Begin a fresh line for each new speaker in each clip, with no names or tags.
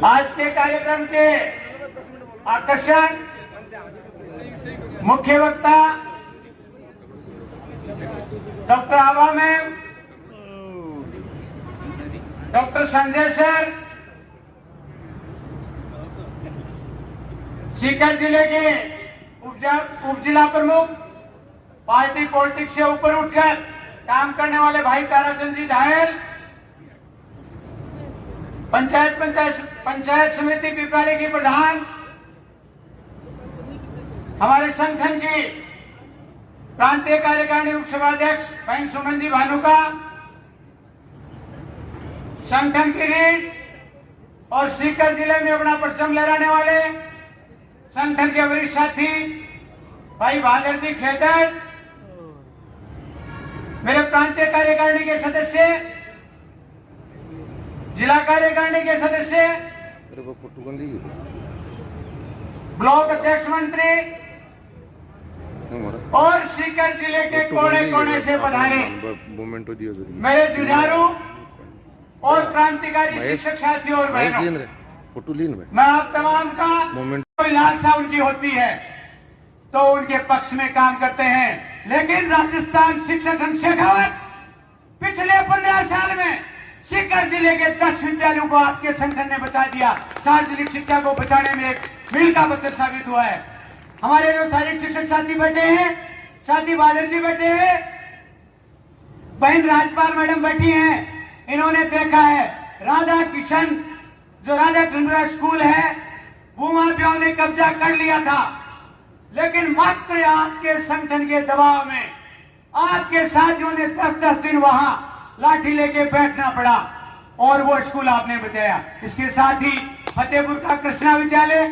आज के कार्यक्रम के आकर्षण मुख्य वक्ता doctor Abha ma'am, doctor Sanjay sir, Sikar जिले के उप जिला प्रमुख, पार्टी पॉलिटिक्स से ऊपर उठकर काम करने वाले भाई ताराचंद जी धायल, पंचायत समिति पिपराली की प्रधान, हमारे संगठन की प्रांतीय कार्यकारिणी उप सभाध्यक्ष बहन सुमन जी भानुका, संगठन की रीढ़ और सीकर जिले में अपना परचम लहराने वाले संगठन के वरिष्ठ साथी भाई बहादुर जी खेतर, मेरे प्रांतीय कार्यकारिणी के सदस्य, जिला कार्यकारिणी के सदस्य, ब्लॉक अध्यक्ष मंत्री और सीकर जिले के कोने कोने से पधारे मेरे जुझारू और क्रांतिकारी शिक्षक साथियों और बहनों, मैं आप तमाम का कोई लालसा उनकी होती है तो उनके पक्ष में काम करते हैं, लेकिन राजस्थान शिक्षक संघ शेखावत पिछले 15 साल में सीकर जिले के 10 विद्यालयों को आपके संगठन ने बचा दिया। सार्वजनिक शिक्षा को बचाने में एक मील का पत्थर साबित हुआ है। हमारे जो शारीरिक शिक्षक साथी बैठे हैं, साथी बहादुर जी बैठे हैं, बहन राजपाल मैडम बैठी हैं, इन्होंने देखा है राधा किशन जो राधा चंद्रा स्कूल है वो माफियाओं ने कब्जा कर लिया था, लेकिन मात्र आपके संगठन के दबाव में आपके साथियों ने 10-10 दिन वहां लाठी लेके बैठना पड़ा और वो स्कूल आपने बचाया। इसके साथ ही फतेहपुर का कृष्णा विद्यालय,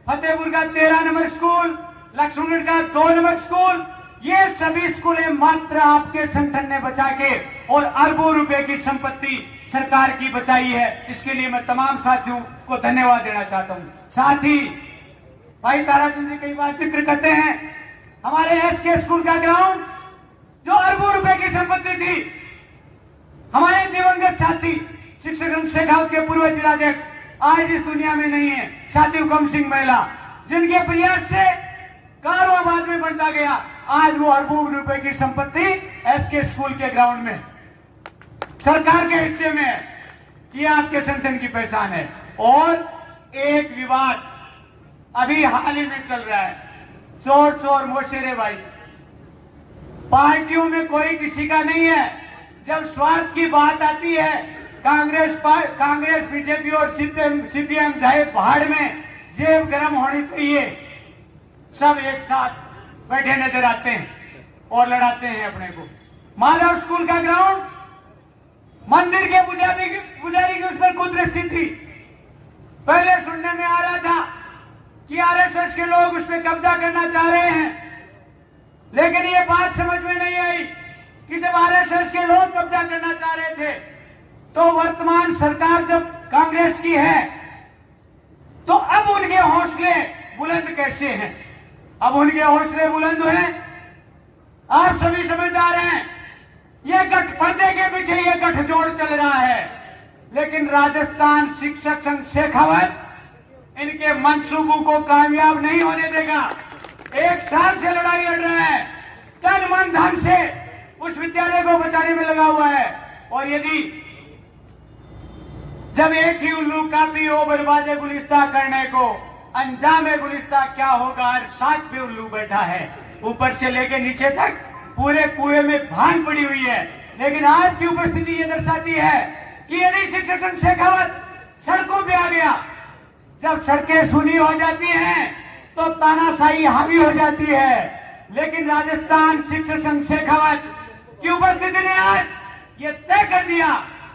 फतेहपुर का 13 नंबर स्कूल, लक्ष्मणगढ़ का 2 नंबर स्कूल, ये सभी स्कूलें मात्र आपके संगठन ने बचा के और अरबों रुपए की संपत्ति सरकार की बचाई है। इसके लिए मैं तमाम साथियों को धन्यवाद देना चाहता हूं। साथ ही भाई ताराचंद जी कई बार जिक्र करते हैं हमारे एसके स्कूल का ग्राउंड जो अरबों रुपए की संपत्ति थी, हमारे दिवंगत साथी शिक्षक संघ शेखावत के पूर्व जिलाध्यक्ष आज इस दुनिया में नहीं है, साथी हुकम सिंह महिला, जिनके प्रयास से कारोबार में बनता गया, आज वो अरबों रुपए की संपत्ति एसके स्कूल के ग्राउंड में सरकार के हिस्से में है। ये आपके संगठन की पहचान है। और एक विवाद अभी हाल ही में चल रहा है, चोर चोर मोशेरे भाई, पार्टियों में कोई किसी का नहीं है। जब स्वार्थ की बात आती है, कांग्रेस बीजेपी और सीपीएम चाहे पहाड़ में जेब गर्म होनी चाहिए, सब एक साथ बैठे नजर आते हैं और लड़ाते हैं अपने को। माधव स्कूल का ग्राउंड मंदिर के पुजारी की उस पर कुदृष्टि थी। पहले सुनने में आ रहा था कि आरएसएस के लोग उस पर कब्जा करना चाह रहे हैं, लेकिन ये बात समझ में नहीं आई कि जब आरएसएस के लोग कब्जा करना चाह रहे थे तो वर्तमान सरकार जब कांग्रेस की है तो अब उनके हौसले बुलंद कैसे हैं? अब उनके हौसले बुलंद हैं, आप सभी समझदार हैं। ये पर्दे के पीछे ये गठजोड़ चल रहा है, लेकिन राजस्थान शिक्षक संघ शेखावत इनके मंसूबों को कामयाब नहीं होने देगा। 1 साल से लड़ाई लड़ रहा है, तन मन धन से उस विद्यालय को बचाने में लगा हुआ है। और यदि जब एक ही उल्लू काफी हो बर्बादे गुलिस्ता करने को, अंजामे गुलिस्ता क्या होगा, हर साथ पे उल्लू बैठा है, ऊपर से लेके नीचे तक पूरे कुएं में भान पड़ी हुई है। लेकिन आज की उपस्थिति ये दर्शाती है कि यदि शिक्षक संघ शेखावत सड़कों पे आ गया, जब सड़कें सूनी हो जाती हैं तो तानाशाही हावी हो जाती है। लेकिन राजस्थान शिक्षक संघ शेखावत की उपस्थिति ने आज ये तय कर दिया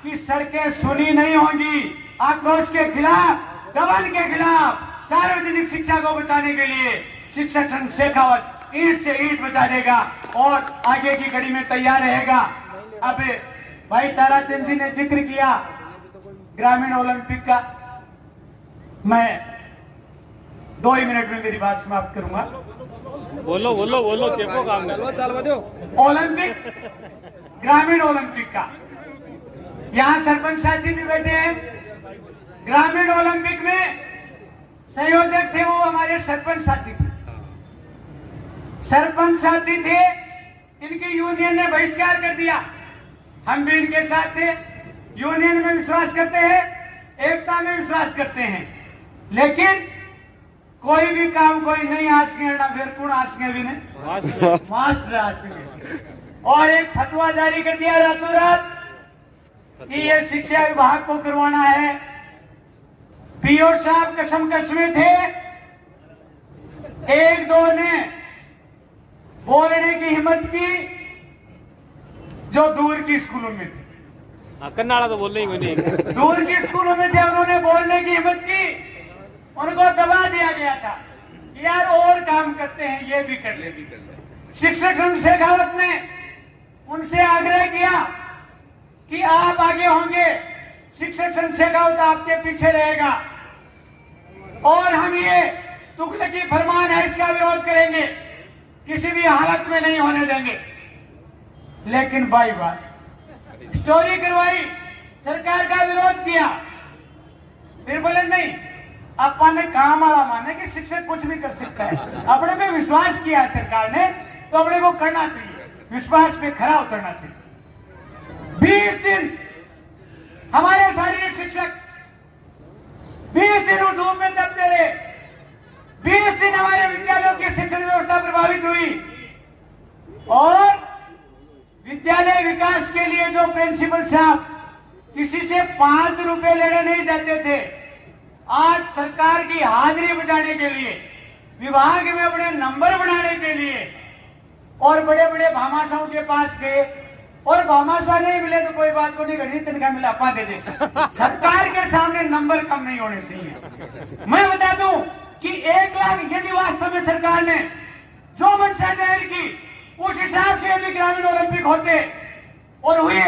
कि सड़कें सूनी नहीं होंगी। आक्रोश के खिलाफ, दमन के खिलाफ, सार्वजनिक शिक्षा को बचाने के लिए शिक्षक संघ शेखावत ईंट से ईंट बचा देगा और आगे की कड़ी में तैयार रहेगा। अब भाई ताराचंद जी ने जिक्र किया ग्रामीण ओलंपिक का, मैं 2 ही मिनट में मेरी बात समाप्त करूंगा।
बोलो बोलो बोलो, चेपो काम दो।
ओलंपिक, ग्रामीण ओलंपिक का, यहाँ सरपंच साथी भी बैठे हैं, ग्रामीण ओलंपिक में संयोजक थे वो हमारे सरपंच साथी थे। सरपंच साथी थे, इनकी यूनियन ने बहिष्कार कर दिया। हम भी इनके साथ थे। यूनियन में विश्वास करते हैं, एकता में विश्वास करते हैं, लेकिन कोई भी काम कोई नहीं आसके ना फिर कौन आसके भी नहीं मास्टर आसके। और एक फतवा जारी कर दिया रातों रात कि ये शिक्षा विभाग को करवाना है। पीओ साहब कसम कसमे थे, एक दो ने बोलने की हिम्मत की जो दूर की स्कूलों में थे।
कन्नाड़ा तो बोलने ही कोई नहीं।
दूर के स्कूलों में थे, उन्होंने बोलने की हिम्मत की, उनको दबा दिया गया था यार और काम करते हैं, ये भी कर ले। शिक्षक संघ शेखावत ने उनसे आग्रह किया कि आप आगे होंगे, शिक्षक संघ शेखावत आपके पीछे रहेगा और हम ये तुगलकी फरमान है इसका विरोध करेंगे, किसी भी हालत में नहीं होने देंगे। लेकिन बाई बात स्टोरी करवाई, सरकार का विरोध किया, फिर बोले नहीं अपन ने काम वाला माने कि शिक्षक कुछ भी कर सकता है। अपने पे विश्वास किया सरकार ने तो अपने को करना चाहिए, विश्वास पे खरा उतरना चाहिए। 20 दिन हमारे शारीरिक शिक्षक 20 दिन धूप में दबते रहे। 20 दिन हमारे विद्यालयों की शिक्षण व्यवस्था प्रभावित हुई और विद्यालय विकास के लिए जो प्रिंसिपल साहब किसी से 5 रुपए लेने नहीं देते थे, आज सरकार की हाजिरी बचाने के लिए, विभाग में अपने नंबर बनाने के लिए और बड़े बड़े भामाशाहों के पास गए और भामाशाह नहीं मिले तो कोई बात को नहीं, घड़ी तनख्वाह मिला अपा दे दे। सरकार के सामने नंबर कम नहीं होने चाहिए। मैं बता दूं कि 1 लाख यदि वास्तव में सरकार ने जो मंशा जाहिर की उस हिसाब से यदि ग्रामीण ओलंपिक होते और हुए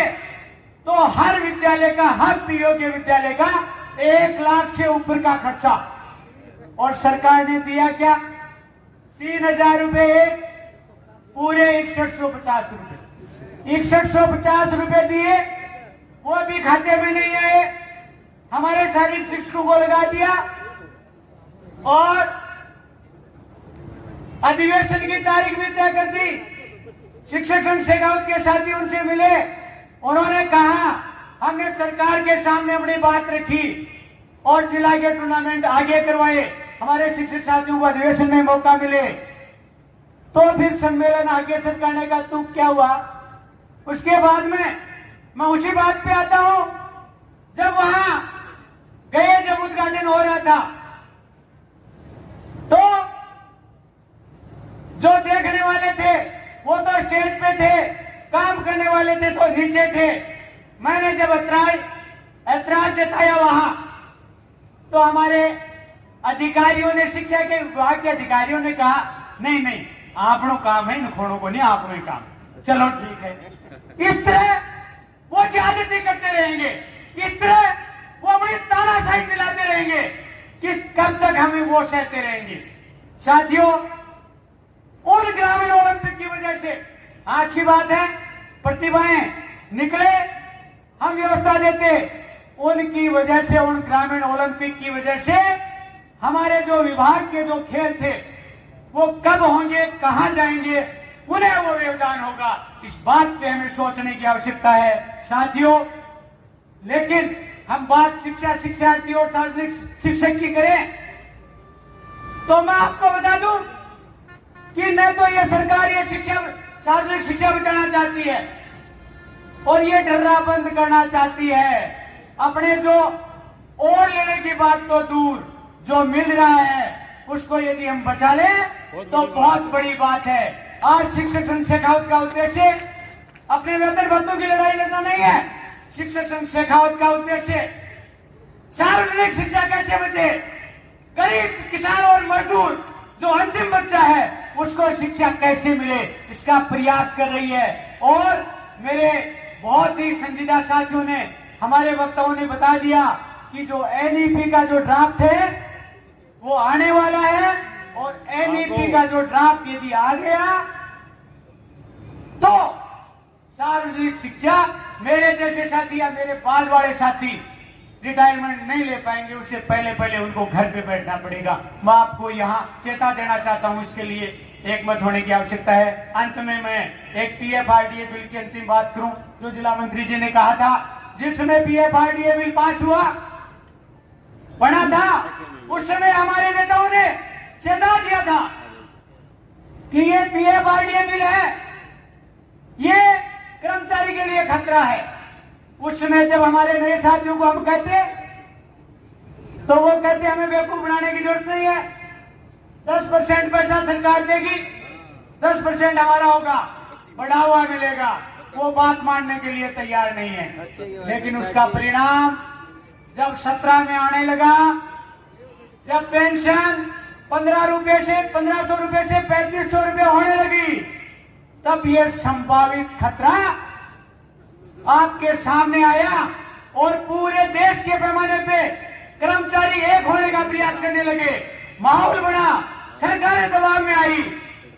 तो हर विद्यालय का, हर पीओ के विद्यालय का 1 लाख से ऊपर का खर्चा। और सरकार ने दिया क्या? 3000 रुपए पूरे 6150 रुपए 6150 रुपए दिए, वो भी खाते में नहीं आए, हमारे शारीरिक शिक्षकों को लगा दिया और अधिवेशन की तारीख भी तय कर दी। शिक्षक संघ शेखावत के साथी उनसे मिले, उन्होंने कहा हमने सरकार के सामने अपनी बात रखी और जिला के टूर्नामेंट आगे करवाए, हमारे शिक्षक साथियों को अधिवेशन में मौका मिले। तो फिर सम्मेलन आगे सरकार ने कहा तू क्या हुआ। उसके बाद में मैं उसी बात पे आता हूं, जब वहां गए, जब उद्घाटन हो रहा था तो जो देखने वाले थे वो तो स्टेज पे थे, काम करने वाले थे तो नीचे थे। मैंने जब ऐतराज जताया वहां तो हमारे अधिकारियों ने, शिक्षा के विभाग के अधिकारियों ने कहा नहीं नहीं आपनो काम है, नखोड़ों को नहीं, आपनो ही काम। चलो ठीक है। इस तरह वो ज्यादती करते रहेंगे, इस तरह वो अपनी तानाशाही चलाते रहेंगे कि कब तक हमें वो सहते रहेंगे। साथियों, उन ग्रामीण ओलंपिक की वजह से अच्छी बात है, प्रतिभाएं निकले, हम व्यवस्था देते, उनकी वजह से, उन ग्रामीण ओलंपिक की वजह से हमारे जो विभाग के जो खेल थे वो कब होंगे, कहां जाएंगे, उन्हें वो व्यवधान होगा। इस बात पे हमें सोचने की आवश्यकता है साथियों। लेकिन हम बात शिक्षा, शिक्षार्थी और सार्वजनिक शिक्षक की करें तो मैं आपको बता दूं कि न तो ये सरकार ये शिक्षा, सार्वजनिक शिक्षा बचाना चाहती है और ये डरना बंद करना चाहती है। अपने जो और लेने की बात तो दूर, जो मिल रहा है उसको यदि हम बचा लें तो बहुत बड़ी बात है। आज शिक्षक संघ शेखावत का उद्देश्य अपने वेतन भत्तों की लड़ाई लड़ना नहीं है। शिक्षक संघ शेखावत का उद्देश्य सार्वजनिक शिक्षा कैसे बचे, गरीब किसान और मजदूर जो अंतिम बच्चा है उसको शिक्षा कैसे मिले, इसका प्रयास कर रही है। और मेरे बहुत ही संजीदा साथियों ने, हमारे वक्ताओं ने बता दिया कि जो एनईपी का जो ड्राफ्ट है वो आने वाला है और एनईपी का जो ड्राफ्ट यदि आ गया तो सार्वजनिक शिक्षा, मेरे जैसे साथी या मेरे बाद वाले साथी रिटायरमेंट नहीं ले पाएंगे, उससे पहले पहले उनको घर पे बैठना पड़ेगा। मैं आपको यहाँ चेता देना चाहता हूँ, इसके लिए एकमत होने की आवश्यकता है। अंत में मैं एक पीएफआरडीए बिल की अंतिम बात करूं, जो जिला मंत्री जी ने कहा था, जिस समय पीएफआरडीए बिल पास हुआ बना था, उस समय हमारे नेताओं ने चेता दिया था कि ये पीएफआरडीए बिल है, ये कर्मचारी के लिए खतरा है। उस समय जब हमारे नए साथियों को हम कहते तो वो कहते हमें बेवकूफ बनाने की जरूरत नहीं है, 10% पैसा सरकार देगी, 10% हमारा होगा, बढ़ा हुआ मिलेगा। वो बात मानने के लिए तैयार नहीं है। लेकिन उसका परिणाम जब 17 में आने लगा, जब पेंशन 1500 रुपए से 3500 रुपए होने लगी, तब यह संभावित खतरा आपके सामने आया और पूरे देश के पैमाने पे कर्मचारी एक होने का प्रयास करने लगे, माहौल बना, सरकारें दबाव में आई।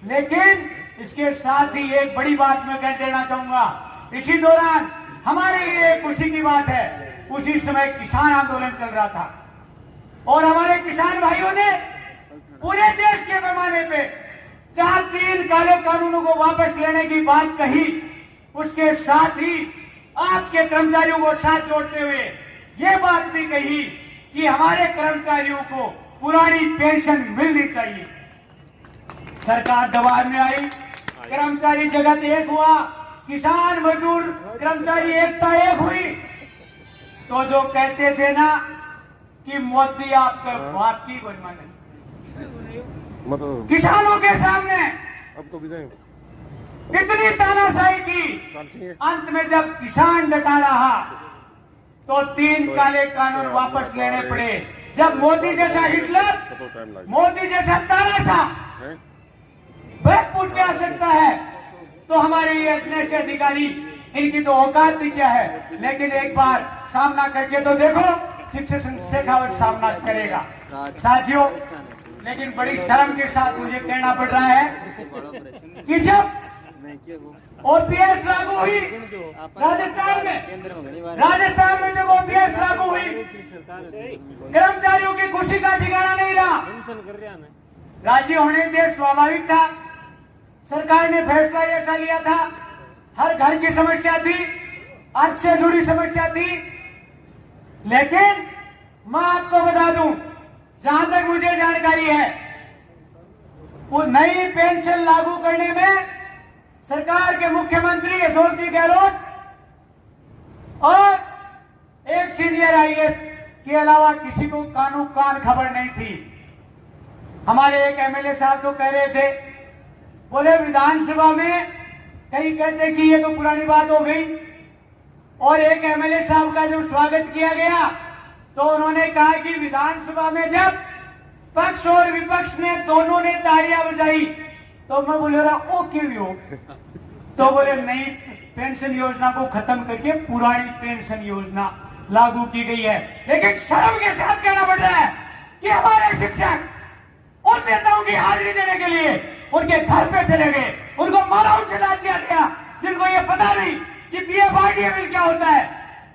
लेकिन इसके साथ ही एक बड़ी बात मैं कह देना चाहूंगा, इसी दौरान हमारे लिए खुशी की बात है, उसी समय किसान आंदोलन चल रहा था और हमारे किसान भाइयों ने पूरे देश के पैमाने पे 4-3 काले कानूनों को वापस लेने की बात कही। उसके साथ ही आपके कर्मचारियों को साथ जोड़ते हुए ये बात भी कही कि हमारे कर्मचारियों को पुरानी पेंशन मिलनी चाहिए। सरकार दबाव में आई, कर्मचारी जगत एक हुआ, किसान मजदूर कर्मचारी एकता एक हुई। तो जो कहते थे ना कि मोदी आपका बाप की कोई माने, किसानों के सामने
अब तो विजय
इतनी तानाशाही की, अंत में जब किसान डटा रहा तो 3 काले कानून वापस लेने पड़े। जब मोदी जैसा हिटलर, मोदी जैसा तानाशाह बैकफुट पे आ सकता है, तो हमारे ये इतने से अधिकारी, इनकी तो औकात भी क्या है। लेकिन एक बार सामना करके तो देखो, शिक्षक शेखावत सामना करेगा। साथियों, लेकिन बड़ी शर्म के साथ मुझे कहना पड़ रहा है कि जब ओपीएस लागू हुई राजस्थान में जब ओपीएस लागू हुई, कर्मचारियों की खुशी का ठिकाना नहीं रहा। राजी होने दे स्वाभाविक था, सरकार ने फैसला ऐसा लिया था, हर घर की समस्या थी, अर्थ से जुड़ी समस्या थी। लेकिन मैं आपको बता दूं, जहां तक मुझे जानकारी है, वो नई पेंशन लागू करने में सरकार के मुख्यमंत्री अशोक जी गहलोत और एक सीनियर आईएएस के अलावा किसी को कान खबर नहीं थी। हमारे एक एमएलए साहब तो कह रहे थे, बोले विधानसभा में कई कहते कि ये तो पुरानी बात हो गई, और एक एमएलए साहब का जब स्वागत किया गया तो उन्होंने कहा कि विधानसभा में जब पक्ष और विपक्ष ने दोनों ने तालियां बजाई तो मैं बोल रहा ओके भी हो, तो बोले नई पेंशन योजना को खत्म करके पुरानी पेंशन योजना लागू की गई है। लेकिन शर्म के साथ कहना पड़ रहा है कि हमारे शिक्षक उन नेताओं की हाजिरी देने के लिए उनके घर पे चले गए, उनको मालाओं से लाद दिया गया, जिनको ये पता नहीं कि पीएफआरडीए बिल क्या होता है,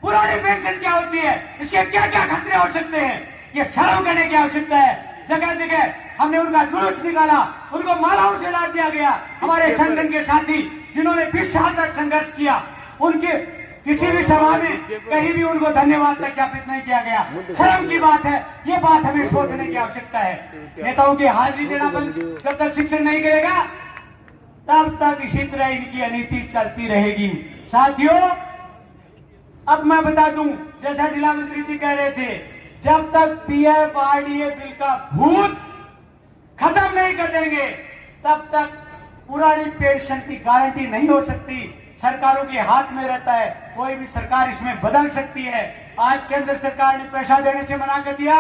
पुरानी पेंशन क्या होती है, इसके क्या क्या खतरे हो सकते हैं। ये शर्म करने की आवश्यकता है। जगह जगह हमने उनका जुलूस निकाला, उनको मालाओं से लाद दिया गया। हमारे संगठन के साथी जिन्होंने 20 साल तक संघर्ष किया, उनके किसी भी सभा में कहीं भी उनको धन्यवाद तक ज्ञापित नहीं किया गया। शर्म की बात है, ये बात हमें सोचने की आवश्यकता है। नेताओं की हाजिरी देना बंद जब तक शिक्षण नहीं करेगा, तब तक इसी तरह इनकी अनीति चलती रहेगी। साथियों, अब मैं बता दूं, जैसा जिला मंत्री जी कह रहे थे, जब तक पीएफआरडीए बिल का भूत खत्म नहीं कर देंगे, तब तक पुरानी पेंशन की गारंटी नहीं हो सकती। सरकारों के हाथ में रहता है, कोई भी सरकार इसमें बदल सकती है। आज केंद्र सरकार ने पैसा देने से मना कर दिया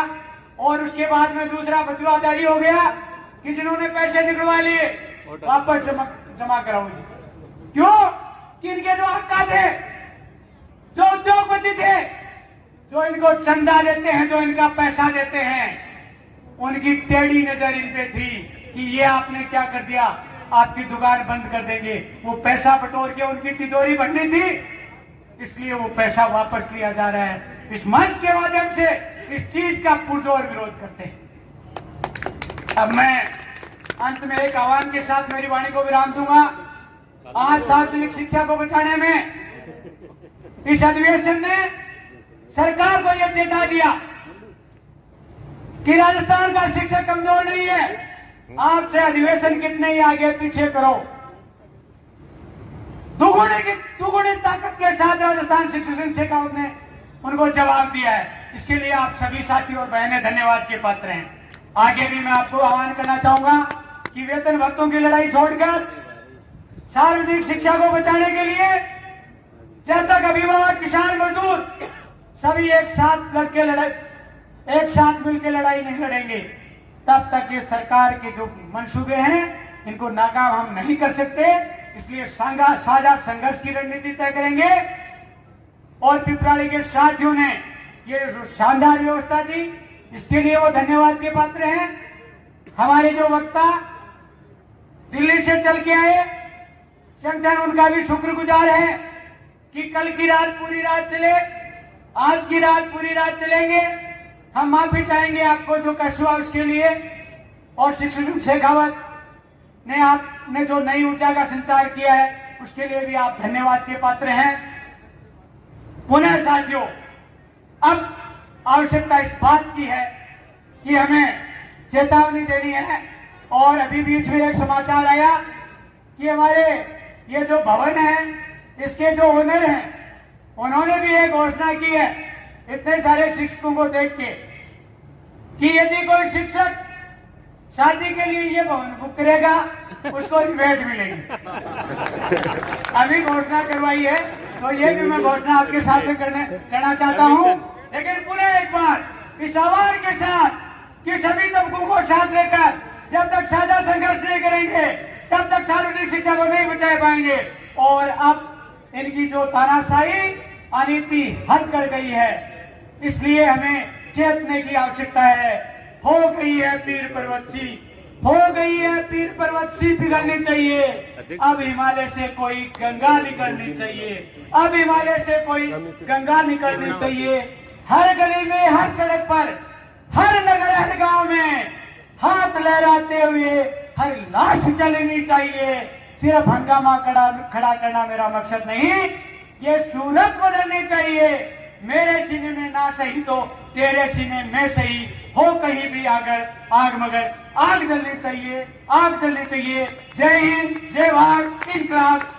और उसके बाद में दूसरा बदलाव जारी हो गया कि जिन्होंने पैसे निकलवा लिए वापस जमा कराओ जी। क्यों? कि इनके जो हक्का थे, जो उद्योगपति थे, जो इनको चंदा देते हैं, जो इनका पैसा देते हैं, उनकी टेढ़ी नजर इन पे थी कि ये आपने क्या कर दिया, आपकी दुकान बंद कर देंगे। वो पैसा बटोर के उनकी तिजोरी भरनी थी, इसलिए वो पैसा वापस लिया जा रहा है। इस मंच के माध्यम से इस चीज का पुरजोर विरोध करते हैं। अब मैं अंत में एक आह्वान के साथ मेरी वाणी को विराम दूंगा। आज सार्वजनिक शिक्षा को बचाने में इस अधिवेशन ने सरकार को यह चेता दिया कि राजस्थान का शिक्षक कमजोर नहीं है। आपसे अधिवेशन कितने ही आगे पीछे करो, दुगुनी ताकत के साथ राजस्थान शिक्षक शेखावत ने उनको जवाब दिया है। इसके लिए आप सभी साथी और बहनें धन्यवाद के पात्र हैं। आगे भी मैं आपको आह्वान करना चाहूंगा कि वेतन भत्तों की लड़ाई छोड़कर सार्वजनिक शिक्षा को बचाने के लिए जब तक अभिभावक, किसान, मजदूर सभी एक साथ मिलकर लड़ाई नहीं लड़ेंगे, तब तक ये सरकार के जो मंसूबे हैं इनको नाकाम हम नहीं कर सकते। इसलिए साझा संघर्ष की रणनीति तय करेंगे। और पिपराली के साथियों ने ये जो शानदार व्यवस्था दी, इसके लिए वो धन्यवाद के पात्र हैं। हमारे जो वक्ता दिल्ली से चल के आए, संगठन उनका भी शुक्रगुजार है कि कल की रात पूरी रात चले, आज की रात पूरी रात चलेंगे। हम माफी चाहेंगे आपको जो कष्ट हुआ उसके लिए। और शिक्षक शेखावत ने आपने जो नई ऊर्जा का संचार किया है उसके लिए भी आप धन्यवाद के पात्र हैं। पुनः साथियों, अब आवश्यकता इस बात की है कि हमें चेतावनी देनी है। और अभी बीच में एक समाचार आया कि हमारे ये जो भवन है इसके जो ओनर हैं उन्होंने भी एक घोषणा की है इतने सारे शिक्षकों को देख के कि यदि कोई शिक्षक शादी के लिए ये भवन बुक करेगा उसको रिबेट मिलेगी। अभी घोषणा करवाई है, तो ये भी मैं घोषणा आपके सामने करना चाहता हूं। लेकिन पुनः एक बार इस आह्वान के साथ कि सभी तबकों को साथ लेकर जब तक साझा संघर्ष नहीं करेंगे तब तक सार्वजनिक शिक्षा को नहीं बचा पाएंगे। और अब इनकी जो तानाशाही अनीति हद कर गई है, इसलिए हमें चेतने की आवश्यकता है। हो गई है पीर पर्वतसी, हो गई है पीर पर्वतसी पिघलनी चाहिए। अब हिमालय से कोई गंगा निकलनी चाहिए, अब हिमालय से कोई गंगा निकलनी चाहिए। हर गली में, हर सड़क पर, हर नगर, हर गांव में हाथ लहराते हुए हर लाश जलनी चाहिए। सिर्फ हंगामा खड़ा करना मेरा मकसद नहीं, ये सूरत बदलनी चाहिए। मेरे सीने में ना सही तो तेरे सीने में सही, हो कहीं भी आग मगर आग जलनी चाहिए, आग जलनी चाहिए। जय हिंद, जय भारत, इनकलाब